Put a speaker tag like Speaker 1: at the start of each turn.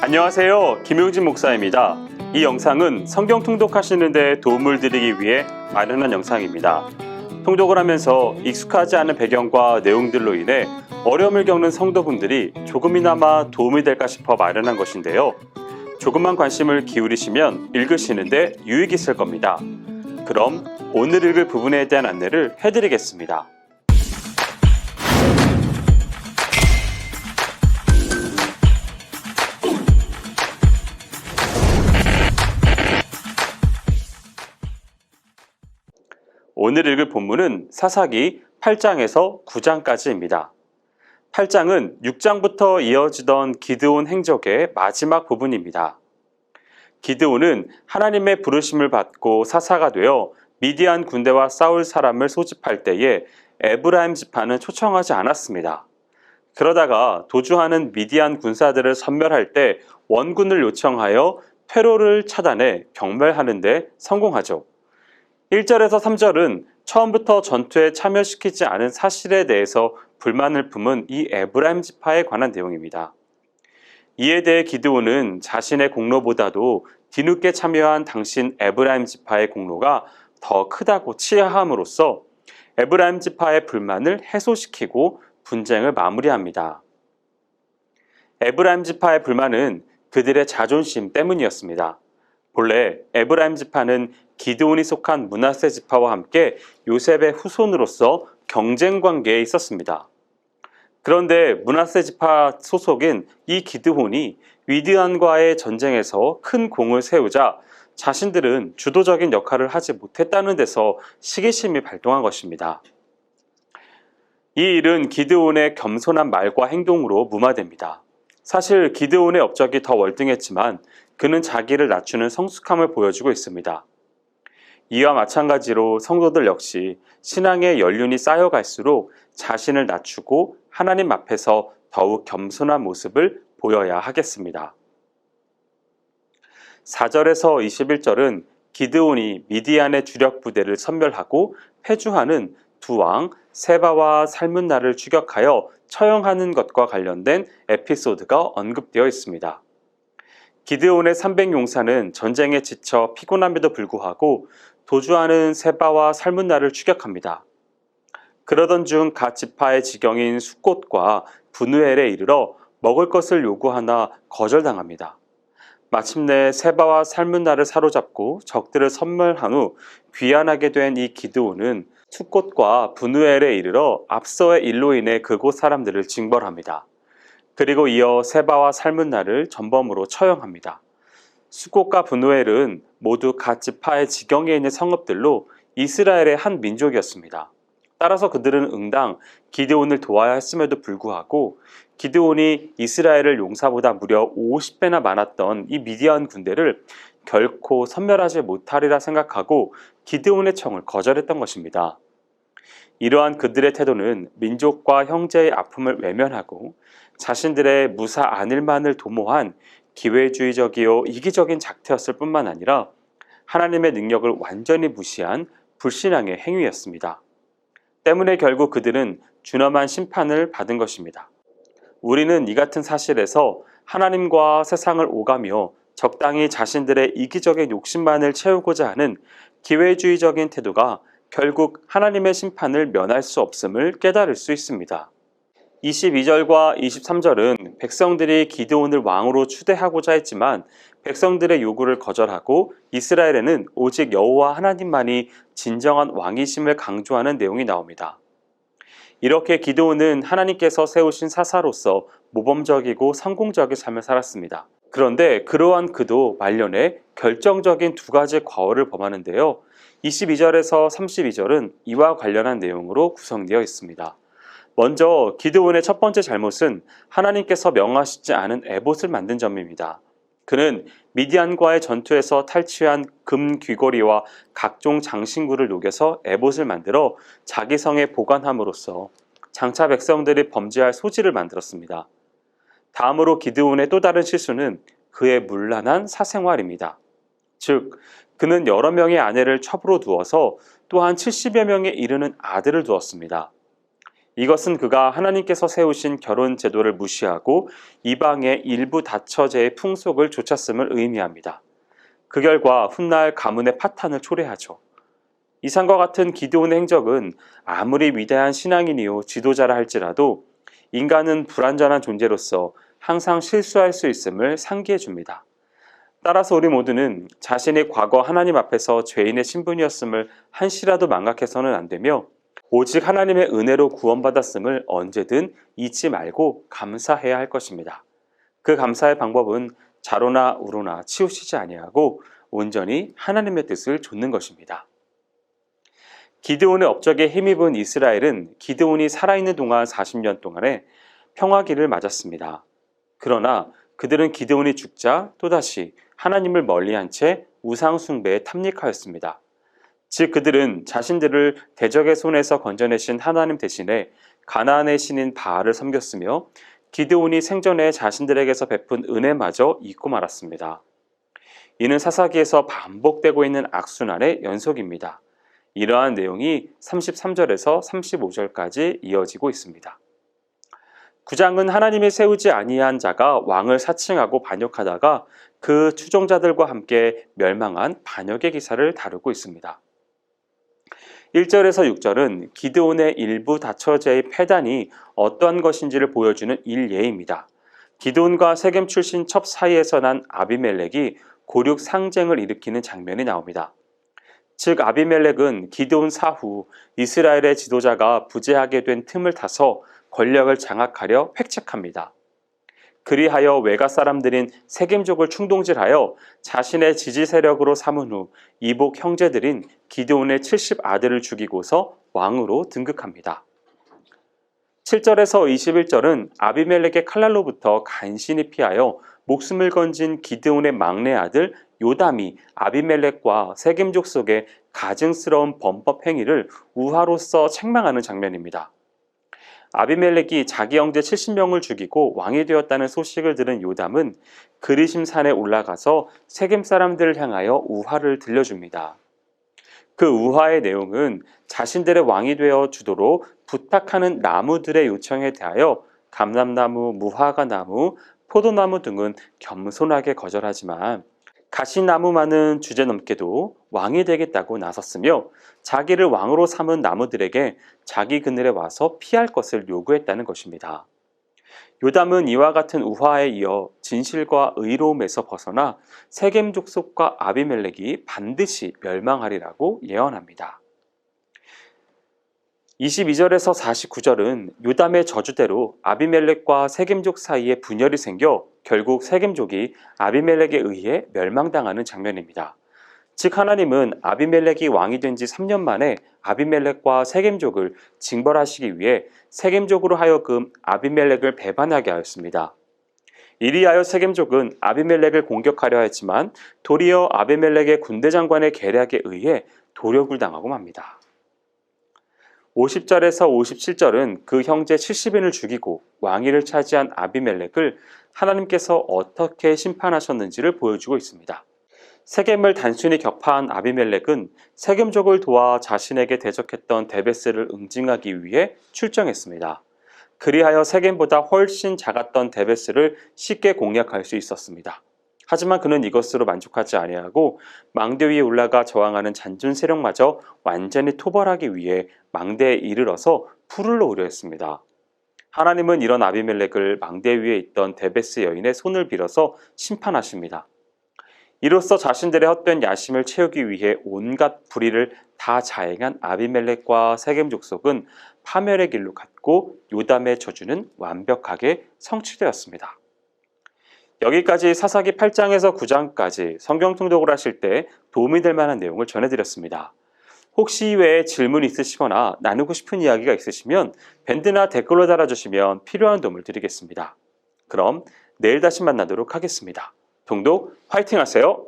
Speaker 1: 안녕하세요. 김용진 목사입니다. 이 영상은 성경 통독하시는 데 도움을 드리기 위해 마련한 영상입니다. 통독을 하면서 익숙하지 않은 배경과 내용들로 인해 어려움을 겪는 성도분들이 조금이나마 도움이 될까 싶어 마련한 것인데요. 조금만 관심을 기울이시면 읽으시는데 유익이 있을 겁니다. 그럼 오늘 읽을 부분에 대한 안내를 해드리겠습니다. 오늘 읽을 본문은 사사기 8장에서 9장까지입니다. 8장은 6장부터 이어지던 기드온 행적의 마지막 부분입니다. 기드온은 하나님의 부르심을 받고 사사가 되어 미디안 군대와 싸울 사람을 소집할 때에 에브라임 지파는 초청하지 않았습니다. 그러다가 도주하는 미디안 군사들을 섬멸할 때 원군을 요청하여 퇴로를 차단해 경멸하는 데 성공하죠. 1절에서 3절은 처음부터 전투에 참여시키지 않은 사실에 대해서 불만을 품은 이 에브라임 지파에 관한 내용입니다. 이에 대해 기드온은 자신의 공로보다도 뒤늦게 참여한 당신 에브라임 지파의 공로가 더 크다고 치하함으로써 에브라임 지파의 불만을 해소시키고 분쟁을 마무리합니다. 에브라임 지파의 불만은 그들의 자존심 때문이었습니다. 본래 에브라임 지파는 기드온이 속한 므낫세 지파와 함께 요셉의 후손으로서 경쟁 관계에 있었습니다. 그런데 므낫세 지파 소속인 이 기드온이 미디안과의 전쟁에서 큰 공을 세우자 자신들은 주도적인 역할을 하지 못했다는 데서 시기심이 발동한 것입니다. 이 일은 기드온의 겸손한 말과 행동으로 무마됩니다. 사실 기드온의 업적이 더 월등했지만 그는 자기를 낮추는 성숙함을 보여주고 있습니다. 이와 마찬가지로 성도들 역시 신앙의 연륜이 쌓여갈수록 자신을 낮추고 하나님 앞에서 더욱 겸손한 모습을 보여야 하겠습니다. 4절에서 21절은 기드온이 미디안의 주력 부대를 섬멸하고 패주하는 두 왕 세바와 살문나를 추격하여 처형하는 것과 관련된 에피소드가 언급되어 있습니다. 기드온의 300용사는 전쟁에 지쳐 피곤함에도 불구하고 도주하는 세바와 살문나를 추격합니다. 그러던 중 각 지파의 지경인 숫곳과 브누엘에 이르러 먹을 것을 요구하나 거절당합니다. 마침내 세바와 살문나를 사로잡고 적들을 섬멸한 후 귀환하게 된 이 기드온은 숫곳과 브누엘에 이르러 앞서의 일로 인해 그곳 사람들을 징벌합니다. 그리고 이어 세바와 살문나를 전범으로 처형합니다. 숫곳과 브누엘은 모두 각 지파의 지경에 있는 성읍들로 이스라엘의 한 민족이었습니다. 따라서 그들은 응당 기드온을 도와야 했음에도 불구하고 기드온이 이스라엘을 용사보다 무려 50배나 많았던 이 미디안 군대를 결코 섬멸하지 못하리라 생각하고 기드온의 청을 거절했던 것입니다. 이러한 그들의 태도는 민족과 형제의 아픔을 외면하고 자신들의 무사 안일만을 도모한 기회주의적이요 이기적인 작태였을 뿐만 아니라 하나님의 능력을 완전히 무시한 불신앙의 행위였습니다. 때문에 결국 그들은 준엄한 심판을 받은 것입니다. 우리는 이 같은 사실에서 하나님과 세상을 오가며 적당히 자신들의 이기적인 욕심만을 채우고자 하는 기회주의적인 태도가 결국 하나님의 심판을 면할 수 없음을 깨달을 수 있습니다. 22절과 23절은 백성들이 기드온을 왕으로 추대하고자 했지만 백성들의 요구를 거절하고 이스라엘에는 오직 여호와 하나님만이 진정한 왕이심을 강조하는 내용이 나옵니다. 이렇게 기드온은 하나님께서 세우신 사사로서 모범적이고 성공적인 삶을 살았습니다. 그런데 그러한 그도 말년에 결정적인 두 가지 과오를 범하는데요. 22절에서 32절은 이와 관련한 내용으로 구성되어 있습니다. 먼저 기드온의 첫 번째 잘못은 하나님께서 명하시지 않은 에봇을 만든 점입니다. 그는 미디안과의 전투에서 탈취한 금 귀걸이와 각종 장신구를 녹여서 에봇을 만들어 자기 성에 보관함으로써 장차 백성들이 범죄할 소지를 만들었습니다. 다음으로 기드온의 또 다른 실수는 그의 문란한 사생활입니다. 즉, 그는 여러 명의 아내를 첩으로 두어서 또한 70여 명에 이르는 아들을 두었습니다. 이것은 그가 하나님께서 세우신 결혼 제도를 무시하고 이방의 일부 다처제의 풍속을 좇았음을 의미합니다. 그 결과 훗날 가문의 파탄을 초래하죠. 이상과 같은 기드온의 행적은 아무리 위대한 신앙인이요 지도자라 할지라도 인간은 불완전한 존재로서 항상 실수할 수 있음을 상기해 줍니다. 따라서 우리 모두는 자신이 과거 하나님 앞에서 죄인의 신분이었음을 한시라도 망각해서는 안 되며 오직 하나님의 은혜로 구원받았음을 언제든 잊지 말고 감사해야 할 것입니다. 그 감사의 방법은 자로나 우로나 치우치지 아니하고 온전히 하나님의 뜻을 좇는 것입니다. 기드온의 업적에 힘입은 이스라엘은 기드온이 살아있는 동안 40년 동안에 평화기를 맞았습니다. 그러나 그들은 기드온이 죽자 또다시 하나님을 멀리한 채 우상 숭배에 탐닉하였습니다. 즉 그들은 자신들을 대적의 손에서 건져내신 하나님 대신에 가나안의 신인 바알을 섬겼으며 기드온이 생전에 자신들에게서 베푼 은혜마저 잊고 말았습니다. 이는 사사기에서 반복되고 있는 악순환의 연속입니다. 이러한 내용이 33절에서 35절까지 이어지고 있습니다. 9장은 하나님이 세우지 아니한 자가 왕을 사칭하고 반역하다가 그 추종자들과 함께 멸망한 반역의 기사를 다루고 있습니다. 1절에서 6절은 기드온의 일부 다처제의 패단이 어떠한 것인지를 보여주는 일예입니다. 기드온과 세겜 출신 첩 사이에서 난 아비멜렉이 고륙 상쟁을 일으키는 장면이 나옵니다. 즉 아비멜렉은 기드온 사후 이스라엘의 지도자가 부재하게 된 틈을 타서 권력을 장악하려 획책합니다. 그리하여 외가 사람들인 세겜족을 충동질하여 자신의 지지 세력으로 삼은 후 이복 형제들인 기드온의 70 아들을 죽이고서 왕으로 등극합니다. 7절에서 21절은 아비멜렉의 칼날로부터 간신히 피하여 목숨을 건진 기드온의 막내 아들 요담이 아비멜렉과 세겜족 속의 가증스러운 범법 행위를 우화로서 책망하는 장면입니다. 아비멜렉이 자기 형제 70명을 죽이고 왕이 되었다는 소식을 들은 요담은 그리심 산에 올라가서 세겜 사람들을 향하여 우화를 들려줍니다. 그 우화의 내용은 자신들의 왕이 되어 주도록 부탁하는 나무들의 요청에 대하여 감람나무, 무화과나무, 포도나무 등은 겸손하게 거절하지만 가시나무만은 주제넘게도 왕이 되겠다고 나섰으며 자기를 왕으로 삼은 나무들에게 자기 그늘에 와서 피할 것을 요구했다는 것입니다. 요담은 이와 같은 우화에 이어 진실과 의로움에서 벗어나 세겜 족속과 아비멜렉이 반드시 멸망하리라고 예언합니다. 22절에서 49절은 요담의 저주대로 아비멜렉과 세겜족 사이에 분열이 생겨 결국 세겜족이 아비멜렉에 의해 멸망당하는 장면입니다. 즉 하나님은 아비멜렉이 왕이 된 지 3년 만에 아비멜렉과 세겜족을 징벌하시기 위해 세겜족으로 하여금 아비멜렉을 배반하게 하였습니다. 이리하여 세겜족은 아비멜렉을 공격하려 했지만 도리어 아비멜렉의 군대 장관의 계략에 의해 도력을 당하고 맙니다. 50절에서 57절은 그 형제 70인을 죽이고 왕위를 차지한 아비멜렉을 하나님께서 어떻게 심판하셨는지를 보여주고 있습니다. 세겜을 단순히 격파한 아비멜렉은 세겜족을 도와 자신에게 대적했던 데베스를 응징하기 위해 출정했습니다. 그리하여 세겜보다 훨씬 작았던 데베스를 쉽게 공략할 수 있었습니다. 하지만 그는 이것으로 만족하지 아니하고 망대 위에 올라가 저항하는 잔존 세력마저 완전히 토벌하기 위해 망대에 이르러서 풀을 놓으려 했습니다. 하나님은 이런 아비멜렉을 망대 위에 있던 데베스 여인의 손을 빌어서 심판하십니다. 이로써 자신들의 헛된 야심을 채우기 위해 온갖 불의를 다 자행한 아비멜렉과 세겜 족속은 파멸의 길로 갔고 요담의 저주는 완벽하게 성취되었습니다. 여기까지 사사기 8장에서 9장까지 성경 통독을 하실 때 도움이 될 만한 내용을 전해드렸습니다. 혹시 이외에 질문 있으시거나 나누고 싶은 이야기가 있으시면 밴드나 댓글로 달아주시면 필요한 도움을 드리겠습니다. 그럼 내일 다시 만나도록 하겠습니다. 통독 화이팅 하세요.